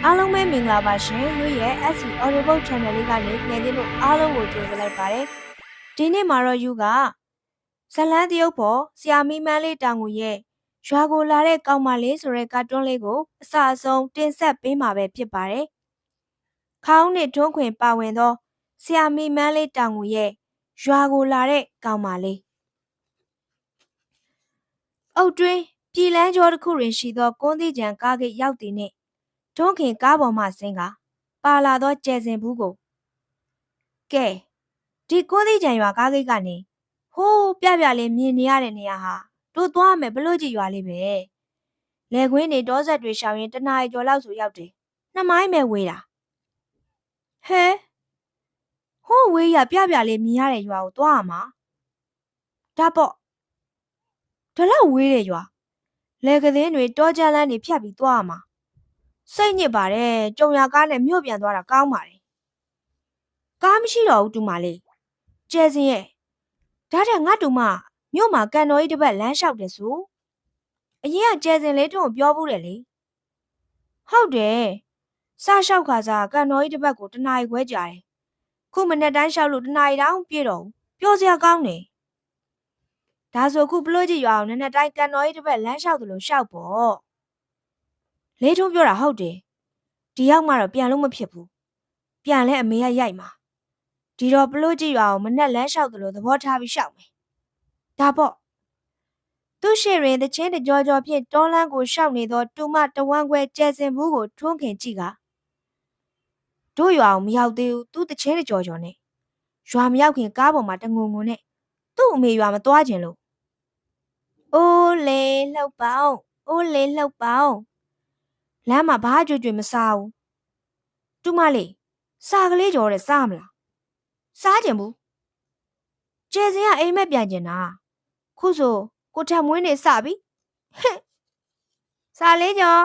အားလုံးပဲမင်္ဂလာပါရှင်လူရဲ့ SC Audible Channel လေးကနေငယ်ချင်းတို့အားလုံးကိုကြိုဆိုလိုက်ပါတယ်ဒီနေ့မှာတော့ယူကဇလန်းတရုပ်ဖော်ဆရာမီမန်းလေးတောင်ကိုရဲ့ရွာကိုလာတဲ့ကောင်မလေးဆိုတဲ့ကာတွန်းလေးကိုအစအဆုံးတင်ဆက်ပေးမှာပဲဖြစ်ပါတယ်ခေါင်းနဲ့ထွန်းခွင်ပါဝင်သောဆရာမီမန်းလေးတောင်ကိုရဲ့ရွာကိုလာတဲ့ကောင်မလေးအုတ်တွင်းပြည်လန်းကျောတစ်ခုတွင်ရှိသောကွန်းသီးကြံကားဂိတ်ရောက်သည်နှင့်ထွန်းခင်ကားပေါ်မှဆင်းကပါလာသောကျဲစင်ဘူးကိုကဲဒီကွန်းသီးကြံရွာကားဂိတ်ကနေဟိုးပြပြလေးမြင်နေရတဲ့နေရာဟာတို့သွားမယ်ဘလို့ကြည့်ရွာလေးပဲလေကွင်းနေတောဆက်တွေရှောင်ရင်တနားရီကျော်လောက်ဆိုရောက်တယ်2မိုင်ပဲဝေးတာဟဲဟိုးဝေးရပြပြလေးမြင်ရတဲ့ရွာကိုသွားရမှာဒါပေါ့ဒါလောက်ဝေးတဲ့ရွာလေကသင်းတွေတောကြလန်းတွေဖြတ်ပြီးသွားရမှာစိတ်ညစ်ပါတယ်ကြုံရကားနဲ့မြို့ပြန်သွားတာကောင်းပါတယ်ကားမရှိတော့ဘူးတူမလေးကျဲစင်ရဲ့ဒါတဲ့ငါတူမမြို့မှာကန်တော်ကြီးတစ်ပတ်လမ်းလျှောက်တယ်ဆိုအရင်ကကျဲစင်လေးတို့ပြောဘူးတယ်လေဟုတ်တယ်စလျှောက်ခါစားကန်တော်ကြီးတစ်ပတ်ကိုတနားရီခွဲကြာတယ်ခုမနေ့တိုင်းလျှောက်လို့တနားရီတောင်ပြည့်တော့ပြောစရာကောင်းတယ်ဒါဆိုခုပလို့ကြည့်ရအောင်နည်းနည်းတိုင်းကန်တော်ကြီးတစ်ပတ်လမ်းလျှောက်တယ်လို့လျှောက်ပေါ့လေးထုံးပြောတာဟုတ်တယ်ဒီရောက်မှတော့ပြန်လို့မဖြစ်ဘူးပြန်လဲအမေကရိုက်မှာဒီတော့ပလို့ကြည့်ရအောင်မနဲ့လမ်းလျှောက်တယ်လို့သဘောထားပြီးလျှောက်မယ်ဒါပေါ့သူရှိရင်တချင်းတကြောကြောဖြင့်တောလန်းကိုရှောက်နေသောတူမတဝမ်းခွဲကျဲစင်ဘူးကိုထွန်းခင်ကြည့်ကတို့ရွာအောင်မရောက်သေးဘူးသူတချင်းတကြောကြောနဲ့ရွာမရောက်ခင်ကားပေါ်မှာတငုံငုံနဲ့သူ့အမေရွာမသွားခြင်းလို့အိုးလေလှုပ်ပေါင်းအိုးလေလှုပ်ပေါင်းလမ်းမှာဘာကြွကြွမစားဘူးတူမလေးစားကလေးကြောတဲ့စားမလားစားကြင်ဘူးကျဲစင်ကအိမ်မက်ပြန်ကျင်တာခုဆိုကိုထက်မွေးနေစပြီဟဲ့စားလေးကြော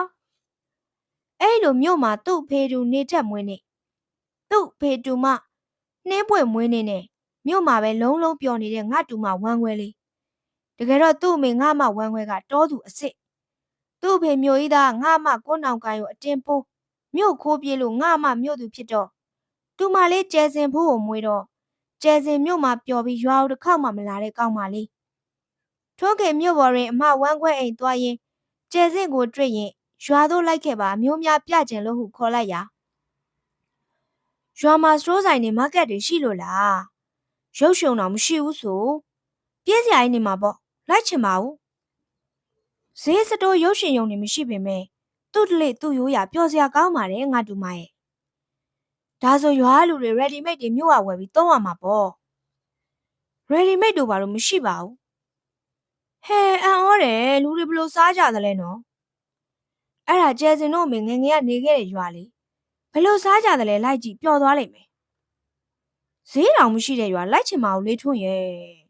အဲ့လိုမြို့မှာသူ့ဖေတူနေထက်မွေးနေသူ့ဖေတူမနှင်းပွင့်မွေးနေနဲ့မြို့မှာပဲလုံးလုံးပျော်နေတဲ့ငါတူမဝမ်းခွဲလေးတကယ်တော့သူ့အမေငါမဝမ်းခွဲကတောသူအစ်စ်သူ့ဖေမြို့ကြီးသားငါမကိုနောင်ကိုင်ကိုအတင်းပိုးမြို့ခိုးပြေးလို့ငါမမြို့သူဖြစ်တော့တူမလေးကျဲစင်ဘူးကိုမွေးတော့ကျဲစင်မြို့မှာပျော်ပြီးရွာဦးတစ်ခေါက်မှမလာတဲ့ကောင်မလေးထွန်းခင်မြို့ပေါ်တွင်အမဝမ်းခွဲအိမ်သွားရင်ကျဲစင်ကိုတွေ့ရင်ရွာသို့လိုက်ခဲ့ပါမျိုးများပြကျင်လို့ဟုခေါ်လိုက်ရာရွာမှာစတိုးဆိုင်နေမားကတ်တွေရှိလို့လားရုပ်ရှင်တော့မရှိဘူးဆိုပြည့်စရာကြီးနေမှာပေါ့လိုက်ချင်ပါဘူးဈေးစတိုးရုပ်ရှင်ရုံတွေမရှိပေမဲ့သူ့တလေသူ့ရိုးရာပျော်စရာကောင်းပါတယ်ငါတူမရဲ့ဒါဆိုရွာလူတွေ ready made တွေမြို့ဝဝယ်ပြီးသုံးရမှာပေါ့ ready made တို့ဘာလို့မရှိပါဘူးဟဲအံ့ဩတယ်လူတွေဘလို့စားကြသလဲနော်အဲ့ဒါကျဲစင်တို့အမေငယ်ငယ်ကနေခဲ့တဲ့ရွာလေးဘလို့စားကြသလဲလိုက်ကြည့်ပျော်သွားလိမ့်မယ်ဈေးတောင်မရှိတဲ့ရွာလိုက်ချင်ပါဘူးလေးထွန်းရဲ့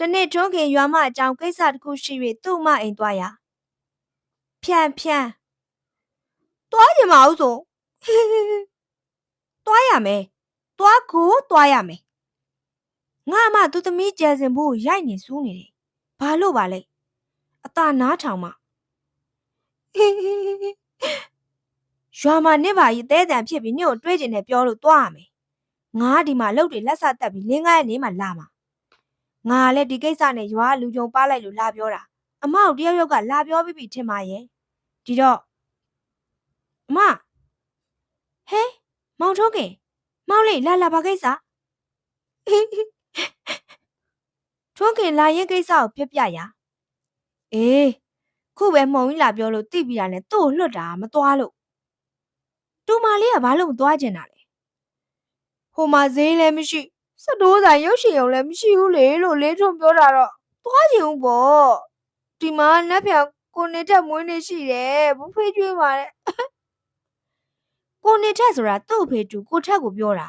တနေ့ထွန်းခင်ရွာမအကြောင်းကိစ္စတစ်ခုရှိ၍သူ့မအိမ်သွားရဖြန်းသွားချင်ပါဦးဆိုသွားရမယ်သွားကိုသွားရမယ်ငါအမသူသမီးကျဲစင်ဘူးကိုရိုက်နေစူးနေတယ်ဘာလို့ပါလဲအသာနားထောင်မှရွာမှာနစ်ပါကြီးတဲတန်ဖြစ်ပြီးညို့တွေးကျင်နေပြောလို့သွားရမယ်ငါဒီမှာလှုပ်တွေလက်ဆက်တက်ပြီးလင်းကားရဲ့နေမှာလာမှာငါလည်းဒီကိစ္စနဲ့ရွာလူကြုံပါလိုက်လို့လာပြောတာအမတို့တယောက်ယောက်ကလာပြောပြီးပြီထင်ပါရဲ့ဒီတော့အမဟဲမောင်ထုံးခင်မောင်လေးလာဘာကိစ္စထွန်းခင်လာရင်ကိစ္စကိုပြပြရအေးခုပဲမှုံကြီးလာပြောလို့တိပြီးတာနဲ့သူ့ကိုလွတ်တာမသွားလို့တူမလေးကဘာလို့မသွားကျင်တာလဲဟိုမှာဈေးလည်းမရှိစတိုးဆိုင်ရုပ်ရှင်ရုံလည်းမရှိဘူးလေလို့လေးထုံပြောတာတော့သွားကျင်ဦးပေါ့ဒီမှာနက်ဖြန်ကိုနေထက်မွေးနေရှိတယ်ဘူးဖေးကျွေးပါတဲ့ကိုနေထက်ဆိုတာသူ့ဖေတူကိုထက်ကိုပြောတာ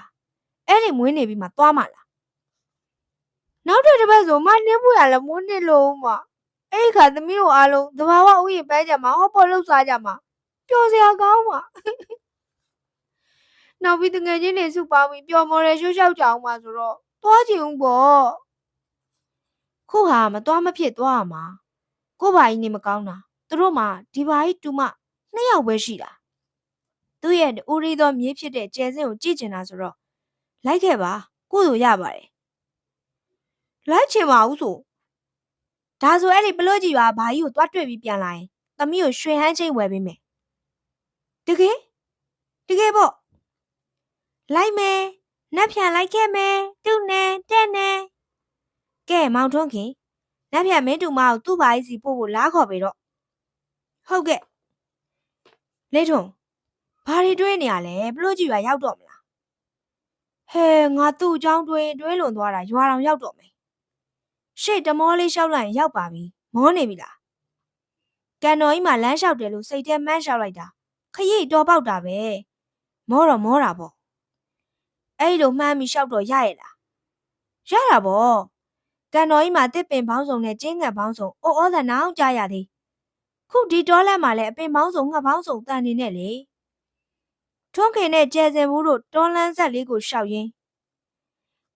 အဲ့ဒီမွေးနေပြီးမှသွားမှလားနောက်တစ်ပတ်ဆိုမနှင်းပွေရလည်းမွေးနေလို့မအဲ့ခါသမီးတို့အားလုံးသဘာဝဥယျာဉ်ပန်းကြမှာဟောပေါ်လှုပ်စားကြမှာပျော်စရာကောင်းမှာနောက်ပြီးတငယ်ချင်းတွေစုပေါင်းပြီးပျော်မော်ရရွှေ့လျှောက်ကြအောင်ပါဆိုတော့သွားချင်ဦးပေါ့ခုဟာမသွားမဖြစ်သွားမှာကိုဘာကြီးနေမကောင်းတာသူတို့မှဒီဘာကြီးတူမ 2 ယောက်ပဲရှိတာသူ့ရဲ့ဦးရီးသောမြေးဖြစ်တဲ့ကျယ်စင်းကိုကြည့်ချင်တာဆိုတော့လိုက်ခဲ့ပါကုသိုလ်ရပါတယ်လိုက်ချင်ပါဦးဆိုဒါဆိုအဲ့ဒီပလို့ကြီးရွာဘာကြီးကိုတွားတွေ့ပြီးပြန်လာရင်သမီးကိုရွှေဟန်းချင်းဝယ်ပေးမယ်တကယ်ပေါ့လိုက်မယ်နတ်ဖြန်လိုက်ခဲ့မယ်တူနဲ့တဲ့နဲ့ကဲမောင်ထွန်းခင်နတ်ဖြန်မင်းတူမကိုသူ့ဘာကြီးစီပို့ဖို့လားခေါ်ပြီတော့ဟုတ်ကဲ့လေးထွန်းဘာတွေတွေးနေရလဲပလို့ကြီးရွာရောက်တော့မလားဟဲငါသူ့အကြောင်းတွေးလွန်သွားတာရွာတော်ရောက်တော့မယ်ရှေ့တမောလေးလျှောက်လိုက်ရင်ရောက်ပါပြီမောနေပြီလားကန်တော်ကြီးမှလမ်းလျှောက်တယ်လို့စိတ်ထဲမှန်းလျှောက်လိုက်တာခရိတော်ပေါက်တာပဲမောတာပေါ့အဲ့လိုမှန်းပြီးလျှောက်တော့ရရဲ့လားရတာပေါ့ကန်တော်ကြီးမှာတစ်ပင်ပေါင်းစုံနဲ့ကျင်းငတ်ပေါင်းစုံအိုဩသနာအောင်ကြားရသည်ခုဒီတောလန့်မှာလည်းအပင်ပေါင်းစုံငှက်ပေါင်းစုံတန်နေနဲ့လေထွန်းခင်နဲ့ကျဲစင်ဘူးတို့တောလန်းဆက်လေးကိုရှောက်ရင်း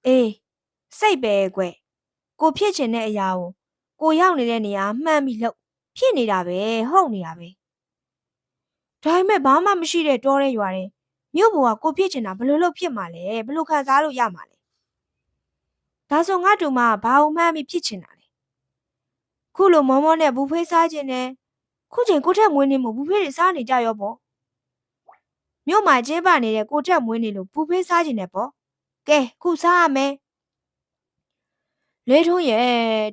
အေးစိတ်ပဲကွကိုဖြစ်ချင်တဲ့အရာကိုရောက်နေတဲ့နေရာမှန်းပြီးလို့ဖြစ်နေတာပဲဟုတ်နေတာပဲဒါပေမဲ့ဘာမှမရှိတဲ့တောထဲရွာထဲမြို့ပေါ်ကကိုဖြစ်ချင်တာဘယ်လိုလုပ်ဖြစ်မှာလဲဘယ်လိုခံစားလို့ရမှာလဲဒါဆိုငါတို့မှဘာအောင်မှန်းပြီးဖြစ်ချင်တာလဲခုလိုမောမောနဲ့ဘူဖေးစားခြင်းနဲ့ခုချိန်ကိုထက်မွေးနေမို့ဘူဖေးတွေစားနေကြရောပေါ့မြို့မှာကျင်းပနေတဲ့ကိုထက်မွေးနေလို့ဘူဖေးစားခြင်းနဲ့ပေါ့ကဲခုစားရမယ်လေးထုံးရဲ့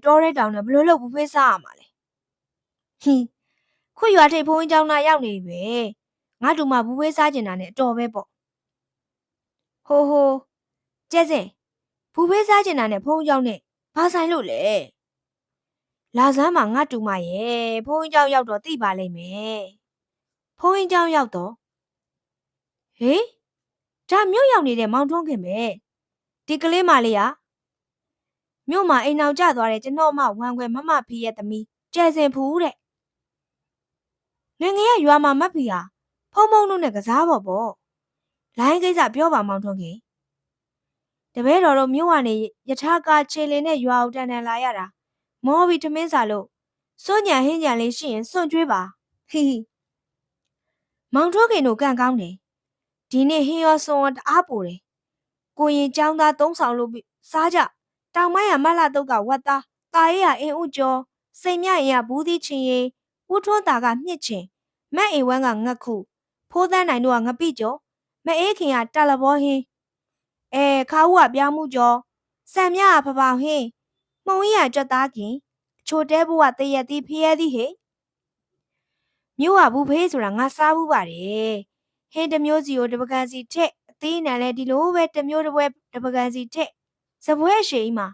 တောထဲတောင်နဲ့ဘယ်လိုလုပ်ဘူဖေးစားရမှာလဲဟင်းခုရွာထိပ်ဖုံးကြီးကျောင်းသားရောက်နေပြီငါတို့မှဘူဖေးစားခြင်းတာနဲ့အတော်ပဲပေါ့ဟိုကျဲစင်ဘူဖေးစားခြင်းတာနဲ့ဖုံးကျောင်းနဲ့ဘာဆိုင်လို့လဲလာစမ်းမှာငါတူမရဲ့ဖုံးကျောင်းရောက်တော့သိပါလိမ့်မယ်ဖုံးကျောင်းရောက်တော့ဟေးဒါမြို့ရောက်နေတဲ့မောင်ထွန်းခင်ပဲဒီကလေးမလေးကမြို့မှာအိမ်အောင်ကျသွားတဲ့ကျွန်တော်မဝမ်းခွဲမမဖီးရဲ့သမီးကျဲစင်ဖူးတဲ့ငငယ်ရွာမှာမတ်ဖီဟာဖုံတို့နဲ့ကစားပေါ့လိုင်းကိစ္စပြောပါမောင်ထွန်းခင်တပည့်တော်တို့မြို့ကနေယထာကာခြေလင်းနဲ့ရွာအောင်တန်လာရတာမောပြီးထမင်းစာလို့စွန့်ညံဟင်းညံလေးရှိရင်စွန့်ကျွေးပါဟီမောင်ထွန်းခင်တို့ကန့်ကောင်းတယ်ဒီနေ့ဟင်းရောစွန်တအားပိုတယ်ကိုရင်ចောင်းသား3ဆောင်လို့စားကြတောင်မိုင်းရမလှတုတ်ကဝတ်သားတာရဲရအင်းဥကျော်စိန်မြရင်ကဘူးသီးချင်းရီဦးထွန်းတာကမြင့်ချင်မက်အိဝမ်းကငတ်ခုဖိုးသန်းနိုင်တို့ကငပိကျော်မအေးခင်ကတာလဘောဟင်းခါဦးကပြောင်းမှုကျော်စံမြကဖပောင်ဟင်းမှုံကြီးကကြွက်သားခင်ချိုတဲဘူးကတရက်သီးဖျဲသီးဟေမြို့ကဘူးဖေးဆိုတာငါစားဘူးပါတယ်ဟင်းတစ်မျိုးစီကိုတပကံစီထက်အသီးနှံလဲဒီလိုပဲတစ်မျိုးတစ်ပွဲတပကံစီထက်စပွဲရှိမှာ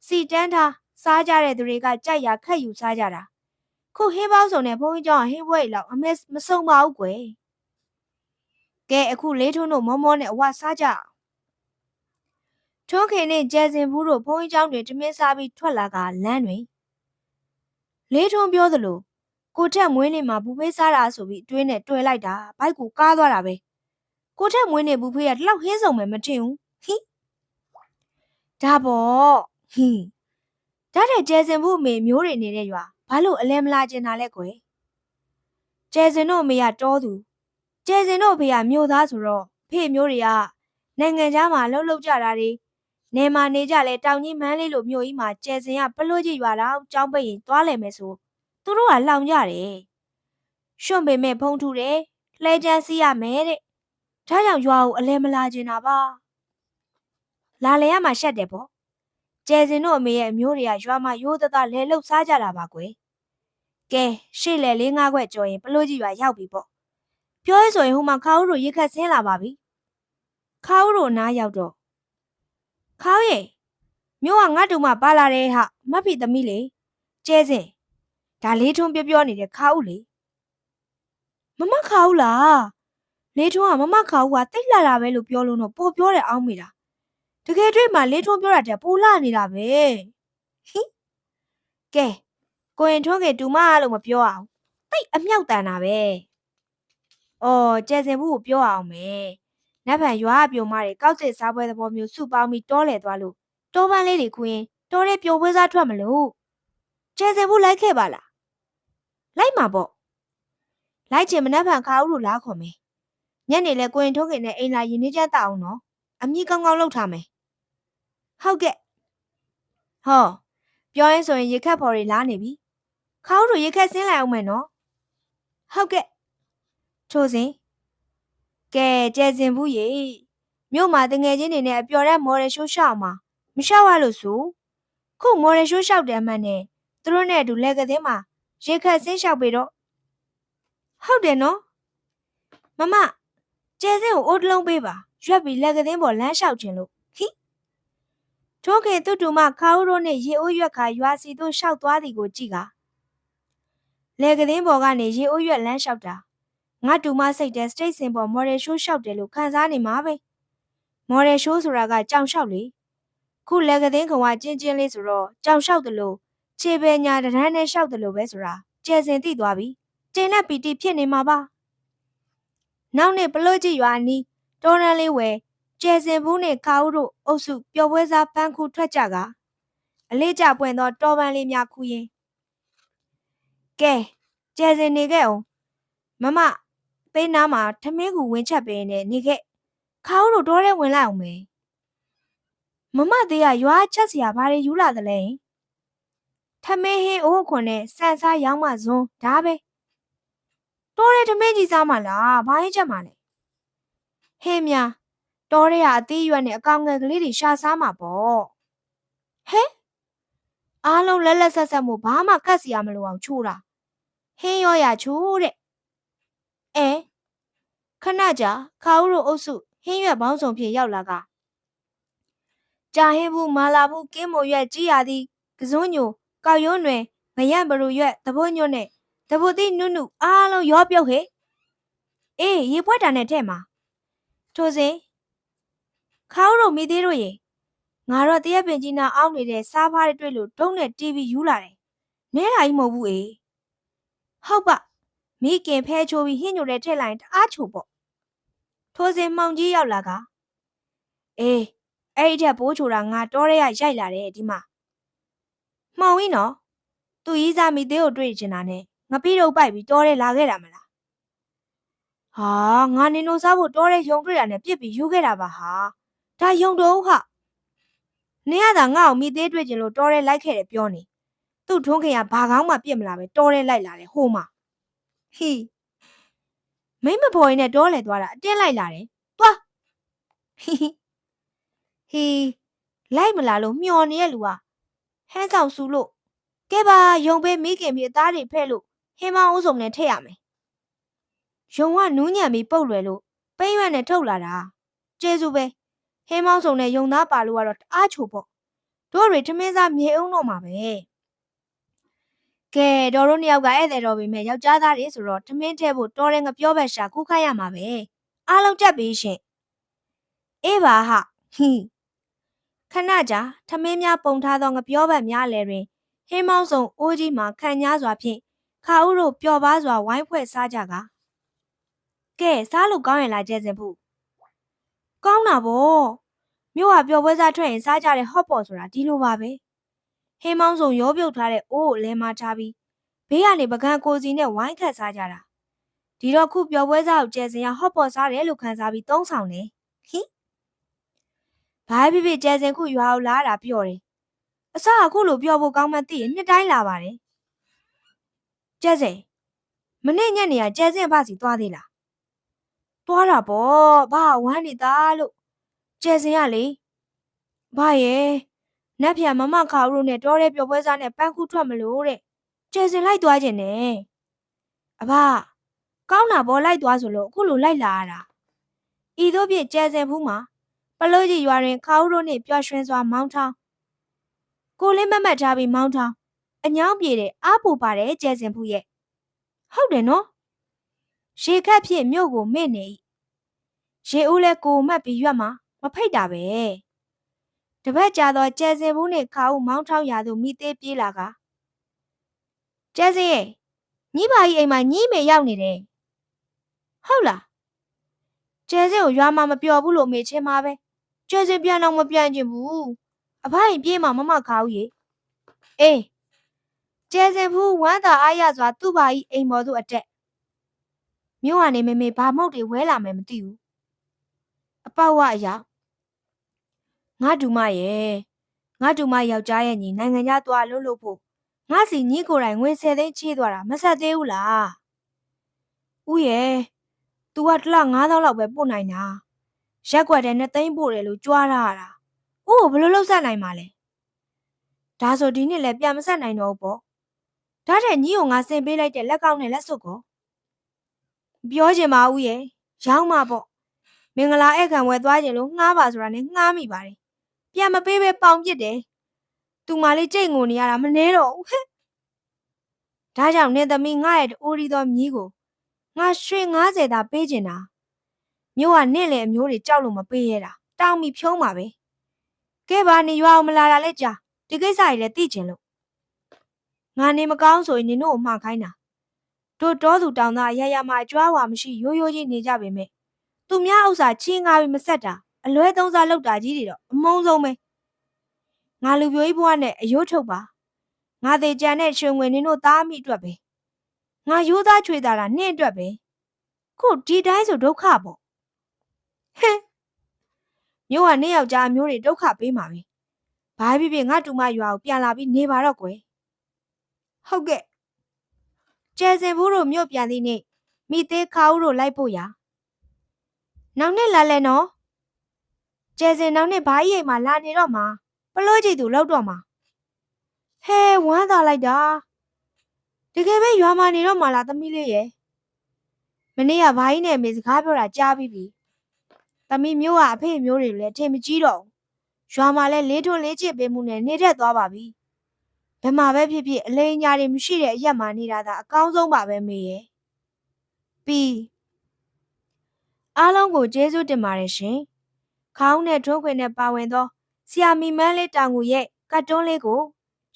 စီတန်းထားစားကြတဲ့သူတွေကကြိုက်ရခက်ယူစားကြတာခုဟင်းပေါင်းစုံနဲ့ဘုန်းကြီးကျောင်းဟင်းပွဲလောက်အမဲမစုံပါဘူးကွယ်ကဲအခုလေးထုံးတို့မောမောနဲ့အဝစားကြထွန်းခင်နဲ့ကျဲစင်ဘူးတို့ဘုန်းကြီးကျောင်းတွေတမင်းစားပြီးထွက်လာကလမ်းတွင်လေးထုံးပြောသလိုကိုထက်မွေးနေမှာဘူးဖေးစားတာဆိုပြီးအတွင်းနဲ့တွေ့လိုက်တာဘိုက်ကိုကားသွားတာပဲကိုထက်မွေးနေဘူးဖေးကတလောက်ဟင်းဆောင်မယ်မထင်ဘူးဟိဒါပေါ့ဟိဒါတဲ့ကျဲစင်ဘူးအမေမျိုးတွေနေတဲ့ရွာဘာလို့အလဲမလာကျင်တာလဲကွယ်ကျဲစင်တို့အမေကတောသူကျဲစင်တို့အဖေကမြို့သားဆိုတော့ဖေမျိုးတွေကနိုင်ငံခြားမှာလှုပ်ကြတာတွေနေမှာနေကြလဲတောင်ကြီးမန်းလေးလိုမြို့ကြီးမှာကျဲစင်ကပလို့ကြီးရွာတော့ကြောင်းပိတ်ရင်သွားလဲမယ်ဆိုသူတို့ကလောင်ကြတယ်ရွှွန့်ပေမဲ့ဖုံးထူတယ်လှဲချမ်းစီးရမယ်တဲ့ဒါကြောင့်ရွာကိုအလဲမလာကျင်တာပါလာလေရမှာရှက်တယ်ပေါ့ကျဲစင်တို့အမေရဲ့အမျိုးတွေကရွာမှာရိုးသားလဲလှုပ်စားကြတာပါကွယ်ကဲရှေ့လေ4-5ခွက်ကြော်ရင်ပလို့ကြီးရွာရောက်ပြီပေါ့ပြောရဆိုရင်ဟိုမှာခါဦးတို့ရေခတ်ဆင်းလာပါပြီခါဦးတို့နားရောက်တော့ခါဦးရဲ့မြို့ကငါ့တူမပါလာတယ်ဟာမတ်ဖီသမီးလေကျဲစင်ဒါလေးထုံးပြောနေတဲ့ခါဦးလေမမခါဦးလားလေးထုံးကမမခါဦးကတိတ်လာတာပဲလို့ပြောလို့တော့ပေါ်ပြောတယ်အောင်းမိတာတကယ်တွေ့မှလေးထုံးပြောတာတဲ့ပိုလာနေတာပဲဟိကဲကိုရင်ထွန်းကတူမလို့မပြောအောင်တိတ်အမြောက်တန်တာပဲအော်ကျဲစင်ဘူးကိုပြောအောင်မယ်နတ်ဖန်ရွာပြိုမတွေကောက်စစ်စားပွဲသဘောမျိုးစုပေါင်းပြီးတောလဲသွားလို့တောပန်းလေးတွေခွင်းတောထဲပြိုပွဲစားထွက်မလို့ကျဲစင်ဘူးလိုက်ခဲ့ပါလားလိုက်မှာပေါ့ လိုက်ချင်မနှက်ဖန်ခါဦးတို့လားခေါ်မယ်ညနေလဲကိုရင်ထုံးခင်နဲ့အိမ်လာရင်နေချမ်းတောက်အောင်နော်အမြင့်ကောင်းကောင်းလှုပ်ထားမယ်ဟုတ်ကဲ့ဟောပြောရင်ဆိုရင်ရေခက်ဖော်တွေလားနေပြီခါဦးတို့ရေခက်ဆင်းလိုက်အောင်မယ်နော်ဟုတ်ကဲ့ထိုးစဉ်ကဲကျဲစင်ဘူးရေမြို့မှာတငယ်ချင်းတွေနဲ့အပျော်တဲ့မော်ရယ်ရှိုးရှောက်မှာမရှောက်ရလို့ဆိုခုမော်ရယ်ရှိုးရှောက်တယ်အမှန်နဲ့သူတို့နဲ့အတူလက်ကသေးမှာရေခက်ဆင်းရှောက်ပေတော့ဟုတ်တယ်နော်မမကျဲစင်ကိုအိုးတလုံးပေးပါရွက်ပြီးလက်ကသေးပေါ်လမ်းလျှောက်ခြင်းလို့ဟိထိုးခင်သူ့တူမခါဦးတို့နဲ့ရေအိုးရွက်ခါရွာစီတို့ရှောက်သွားသည်ကိုကြည့်ကလက်ကသေးပေါ်ကနေရေအိုးရွက်လမ်းလျှောက်တာငါတူမစိတ်တဲ့စတိတ်စင်ပေါ်မော်ရယ်ရှိုးလျှောက်တယ်လို့ခံစားနေမှာပဲမော်ရယ်ရှိုးဆိုတာကကြောင်လျှောက်လေခုလက်ကသေးကောင်ကကျင်းလေးဆိုတော့ကြောင်လျှောက်တယ်လို့ခြေပဲညာတရမ်းနဲ့လျှောက်တယ်လို့ပဲဆိုတာကျဲစင်သိသွားပြီတင်နဲ့ပီတီဖြစ်နေမှာပါနောက်နေ့ပလို့ကြီးရွာနီးတောရန်လေးဝယ်ကျဲစင်ဘူးနဲ့ခါဦးတို့အုပ်စုပျော်ပွဲစားပန်းခုထွက်ကြကအလေးကျပွင့်သောတော်ပန်းလေးများခူးရင်ကဲကျဲစင်နေခဲ့အောင်မမပေးနားမှာထမင်းကူဝင်ချက်ပေးနေနေခဲ့ခါဦးတို့တောထဲဝင်လိုက်အောင်မယ်မမသေးကရွာချက်စရာဘာတွေယူလာသလဲထမင်းဟင်းအိုးခွန်နဲ့ဆန်စားရောင်းမစွန်းဒါပဲတောထဲထမင်းကြီးစားမှလားဘာရင်ချက်မှလဲဟင်းများတောထဲကအသေးရွက်နဲ့အကောင်ငယ်ကလေးတွေရှာစားမှာပေါ့ဟဲအားလုံးလက်လက်ဆက်ဆက်မို့ဘာမှကတ်စီရမလို့အောင်ချိုးတာဟင်းရောရချိုးတဲ့အဲခဏကြာခါဦးတို့အုပ်စုဟင်းရွက်ပေါင်းစုံဖြစ်ရောက်လာကကြာဟင်းဘူးမာလာဘူးကင်းမိုရွက်ကြီးရသည်ကစွန်းညိုကောက်ရုံးတွင်ငရံ့ဘလူရွက်သဘိုးညွတ်နဲ့သဘိုတိနုနုအားလုံးရောပြုတ်ဟဲ့အေးရေပွဲတာနဲ့ထဲ့မှာထိုစဉ်ခါဦးတို့မိသေးတို့ရေငါတော့တရက်ပင်ကြီးနာအောင်းနေတဲ့စားဖားတွေတွေ့လို့ဒုံးနဲ့တီဗီယူလာတယ်နဲတာကြီးမဟုတ်ဘူးအေးဟုတ်ပါမိခင်ဖဲချိုးပြီးဟင်းညိုတဲ့ထက်လိုက်တအားချိုပေါ့ထိုစဉ်မှောင်ကြီးရောက်လာကအေးအဲ့ဒီထက်ဘိုးချိုတာငါတောထဲကရိုက်လာတယ်ဒီမှာမှောင်ကြီးနော်သူကြီးစားမိသေးကိုတွေ့ချင်တာနဲ့ငါပြီးတော့ပိုက်ပြီးတောထဲလာခဲ့တာမလားဟာငါနင်တို့စားဖို့တောထဲယုံတွေ့တာနဲ့ပြစ်ပြီးယူခဲ့တာပါဟာဒါယုံတော့ဟာနင်ကသာငါ့ကိုမိသေးတွေ့ချင်လို့တောထဲလိုက်ခဲ့တယ်ပြောနေသူ့ထွန်းခင်ကဘာကောင်းမှပြစ်မလာပဲတောထဲလိုက်လာတယ်ဟိုမှာဟီမိမဖော်ရင်နဲ့တောလေသွားတာအတင်းလိုက်လာတယ်သွားဟီဟီလိုက်မလာလို့မျောနေရလူကဟဲဆောင်စုလို့ကဲပါယုံပေးမိခင်ပြီးအသားတွေဖဲ့လို့ဟင်းမအောင်စုံနဲ့ထည့်ရမယ်ယုံကနူးညံ့ပြီးပုတ်လွယ်လို့ပိန်းရွက်နဲ့ထုတ်လာတာကျေးဇူးပဲဟင်းမောင်းစုံနဲ့ယုံသားပါလို့ကတော့တအားချိုပေါ့တို့တွေထမင်းစားမြေအောင်တော့မှာပဲကဲတော်တို့နှစ်ယောက်ကဧည့်သည်တော်ပြီမဲ့ယောက်ျားသားတွေဆိုတော့ထမင်းထဲဖို့တော်တယ်ငပြောဘက်ရှာကူးခိုင်းရမှာပဲအားလုံးကြက်ပြီးရှင်အေးပါဟဟီခဏကြာထမင်းများပုံထားသောငပြောဘက်များအလဲတွင်ဟင်းမောင်းစုံအိုးကြီးမှာခံညားစွာဖြင့်ခါဦးတို့ပျော်ပါစွာဝိုင်းဖွဲ့စားကြကကဲစားလို့ကောင်းရင်လားကျဲစင်ဘူးကောင်းတာဗောမြို့ကပျော်ပွဲစားထွက်ရင်စားကြတဲ့ဟော့ပေါ့ဆိုတာဒီလိုပါပဲဟင်းမောင်းစုံရောပြုတ်ထားတဲ့အိုးကိုလဲမထားပြီးဘေးကနေပကံကိုစီနဲ့ဝိုင်းခတ်စားကြတာဒီတော့ခုပျော်ပွဲစားကိုကျဲစင်ရဟော့ပေါ့စားတယ်လို့ခံစားပြီးသုံးဆောင်တယ်ဟိဘာဖြစ်ဖြစ်ကျဲစင်ခုရွာကိုလာတာပြောတယ်အစအခုလိုပြောဖို့ကောင်းမှသိရင်နှစ်တိုင်းလာပါတယ်ကျဲစင်မနေ့ညနေကကျဲစင်ဘာစီသွားသေးလားသွားတာပေါ့ဘာဝမ်းနေတာလို့ကျဲစင်ရလေဘာရဲ့နက်ဖြန်မမခါဦးတို့နဲ့တောထဲပျော်ပွဲစားနဲ့ပန်းခုထွက်မလို့တဲ့ကျဲစင်လိုက်သွားခြင်းနဲ့အဘကောင်းတာပေါ့လိုက်သွားဆိုလို့အခုလိုလိုက်လာရတာဤသို့ဖြင့်ကျဲစင်ဘူးမှာပလို့ကြီးရွာတွင်ခါဦးတို့နှင့်ပျော်ရွှင်စွာမောင်းထောင်းကိုလေးမမတ်ထားပြီးမောင်းထောင်းအညောင်းပြေတဲ့အားပူပါတယ်ကျဲစင်ဘူးရဲ့ဟုတ်တယ်နော်ရေခက်ဖြင့်မြို့ကိုမေ့နေ၏ရေဦးလဲကိုမတ်ပြီးရွက်မှာမဖိတ်တာပဲတပတ်ကြာတော့ကျဲစင်ဘူးနဲ့ခါဦးမောင်းထောင်းရာသို့မိသေးပြေးလာကကျဲစင်ရဲ့ညီမကြီးအိမ်မှာညီမေရောက်နေတယ်ဟုတ်လားကျဲစင်ကိုရွာမှာမပျော်ဘူးလို့မေချင်းမှာပဲကျဲစင်ပြန်တော့မပြန်ချင်ဘူးအဖအိမ်ပြေးမှာမမခါဦးရေအေးကျဲစင်ဘူးဝမ်းသာအားရစွာသူ့ဘာကြီးအိမ်ပေါ်သို့အတက် မြို့ကနေမေဘာမုတ်တွေဝဲလာမယ်မသိဘူးအပေါက်ဝအရောက်ငါတူမရဲ့ငါတူမယောက်ျားရဲ့ညီနိုင်ငံခြားသွားလို့ဖို့ငါစီညီကိုယ်တိုင်ငွေ10 သိန်းချေးသွားတာမဆက်သေးဘူးလားဦးရဲ့ तू ကတစ်လ9000လောက်ပဲပို့နိုင်တာရက်ကွက်တဲ့2 သိန်းပို့တယ်လို့ကြွားရတာဦးကိုဘယ်လိုလုပ်ဆက်နိုင်မှာလဲဒါဆိုဒီနှစ်လည်းပြန်မဆက်နိုင်တော့ဘူးပေါ့ဒါတဲ့ညီကိုငါဆင်ပေးလိုက်တဲ့လက်ကောက်နဲ့လက်စွပ်ကိုပြောချင်ပါဦးရဲ့ရောင်းမှာပေါ့မင်္ဂလာဧည့်ခံဝယ်သွားခြင်းလို့ငှားပါဆိုတာနဲ့ငှားမိပါတယ်ပြန်မပေးပဲပေါင်ပစ်တယ်သူမလေးကြိတ်ငိုနေရတာမနှဲတော့ဘူးဟဲ့ဒါကြောင့်နေသမီးငါရဲ့အိုးရီတော်မြီးကိုငါရွှေ90သာပေးချင်တာမြို့ကနင့်လေအမျိုးတွေကြောက်လို့မပေးရတာတောင်းမိဖြုံးပါပဲကဲပါနေရွာအောင်မလာတာလဲကြာဒီကိစ္စကြီးလည်းသိချင်လို့ငါနေမကောင်းဆိုရင်နင်တို့ကိုမှားခိုင်းတာတို့တော်သူတောင်သားအရာရာမှာအကြွားဝါမရှိရိုးရိုးကြီးနေကြပေမဲ့သူများဥစ္စာချင်းငါပြီးမဆက်တာအလွဲသုံးစားလောက်တာကြီးတွေတော့အမုန်းဆုံးပဲငါလူပြိုကြီးဘွားနဲ့အယိုးထုတ်ပါငါသေးကြံတဲ့ရွှေငွေနင်တို့သားမိအတွက်ပဲငါရိုးသားချွေတာနင့်အတွက်ပဲခုဒီတိုင်းဆိုဒုက္ခပေါ့ဟဲ့မြို့ကနင့်ယောက်ျားအမျိုးတွေဒုက္ခပေးမှာပဲဘာဖြစ်ဖြစ်ငါတူမရွာကိုပြန်လာပြီးနေပါတော့ကွယ်ဟုတ်ကဲ့ကျဲစင်ဘူးတို့မြို့ပြန်သည့်နေ့မိသေးခါဦးတို့လိုက်ဖို့ရာနောက်နှစ်လာလဲနော်ကျဲစင်နောက်နှစ်ဘာကြီးအိမ်မှာလာနေတော့မှာပလို့ကြည့်သူလောက်တော့မှာဟဲဝမ်းသာလိုက်တာတကယ်ပဲရွာမှာနေတော့မှာလားသမီးလေးရဲ့မနေ့ကဘာကြီးနဲ့အမေစကားပြောတာကြားပြီးပြီသမီးမျိုးကအဖေမျိုးတွေလည်းထင်မကြီးတော့ရွာမှာလည်းလေးထွန်းလေးချစ်ပေးမှုနဲ့နေတတ်သွားပါပြီဘယ်မှာပဲဖြစ်ဖြစ်အလိမ်ညာတွေမရှိတဲ့အရက်မှာနေတာသာအကောင်းဆုံးပါပဲမေရဲ့ပြီးအားလုံးကိုကျေးဇူးတင်ပါတယ်ရှင်ခေါင်းနဲ့ထွန်းခွင်နဲ့ပါဝင်သောဆရာမီမန်းလေးတောင်ကိုရဲ့ကတ်တွန်းလေးကို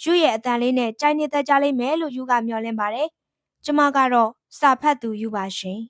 ရွရဲ့အတန်လေးနဲ့ကြိုင်နေတတ်ကြလိမ့်မယ်လို့ယူကမျှော်လင့်ပါတယ်ကျမကတော့စာဖတ်သူယူပါရှင်